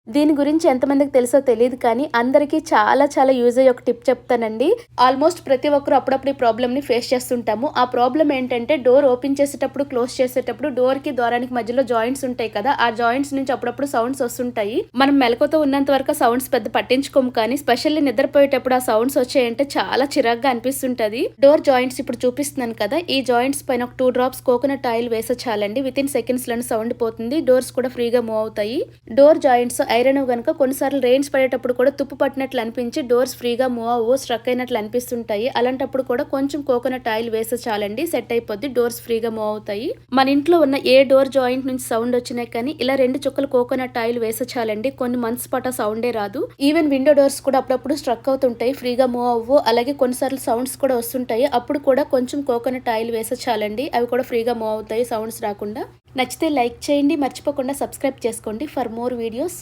దీని గురించి ఎంతమందికి తెలుసో తెలియదు కానీ అందరికీ చాలా చాలా యూజ్ అయ్యే ఒక టిప్ చెప్తానండి. ఆల్మోస్ట్ ప్రతి ఒక్కరు అప్పుడప్పుడు ఈ ప్రాబ్లమ్‌ని ఫేస్ చేస్తుంటాము. ఆ ప్రాబ్లమ్ ఏంటంటే డోర్ ఓపెన్ చేసేటప్పుడు, క్లోజ్ చేసేటప్పుడు డోర్‌కి, ద్వారానికి మధ్యలో జాయింట్స్ ఉంటాయి కదా! ఆ జాయింట్స్ నుంచి అప్పుడప్పుడు సౌండ్స్ వస్తుంటాయి. మనం మెలకువతో ఉన్నంత వరకు ఆ సౌండ్స్ పెద్ద పట్టించుకోము కానీ స్పెషల్లీ నిద్రపోయేటప్పుడు ఆ సౌండ్స్ వచ్చాయంటే చాలా చిరాకుగా అనిపిస్తుంటది. డోర్ జాయింట్స్ ఇప్పుడు చూపిస్తున్నాను కదా! ఈ జాయింట్స్ పైన ఒక 2 డ్రాప్స్ కోకోనట్ ఆయిల్ వేస్తే చాలండి. వితిన్ సెకండ్స్‌లోనే సౌండ్ పోతుంది. డోర్స్ కూడా ఫ్రీగా మూవ్ అవుతాయి. డోర్ జాయింట్స్ ఐరన్ గనుక కొన్నిసార్లు రెయిన్స్ పడేటప్పుడు కూడా తుప్పు పట్టినట్లు అనిపించి డోర్స్ ఫ్రీగా మూవ్ అవ్వవు, స్ట్రక్ అయినట్లు అనిపిస్తుంటాయి. అలాంటప్పుడు కూడా కొంచెం కోకోనట్ ఆయిల్ వేస్తే చాలండి, సెట్ అయిపోద్ది. డోర్స్ ఫ్రీగా మూవ్ అవుతాయి. మన ఇంట్లో ఉన్న ఏ డోర్ జాయింట్ నుంచి సౌండ్ వచ్చినా కానీ ఇలా 2 చుక్కలు కోకోనట్ ఆయిల్ వేస్తే చాలండి, కొన్ని మంత్స్ పాటు సౌండే రాదు. ఈవెన్ విండో డోర్స్ కూడా అప్పుడప్పుడు స్ట్రక్ అవుతుంటాయి, ఫ్రీగా మూవ్ అవ్వవు. అలాగే కొన్నిసార్లు సౌండ్స్ కూడా వస్తుంటాయి. అప్పుడు కూడా కొంచెం కోకోనట్ ఆయిల్ వేస్తే చాలండి, అవి కూడా ఫ్రీగా మూవ్ అవుతాయి సౌండ్స్ రాకుండా. నచ్చితే లైక్ చేయండి, మర్చిపోకుండా సబ్స్క్రైబ్ చేసుకోండి ఫర్ మోర్ వీడియోస్.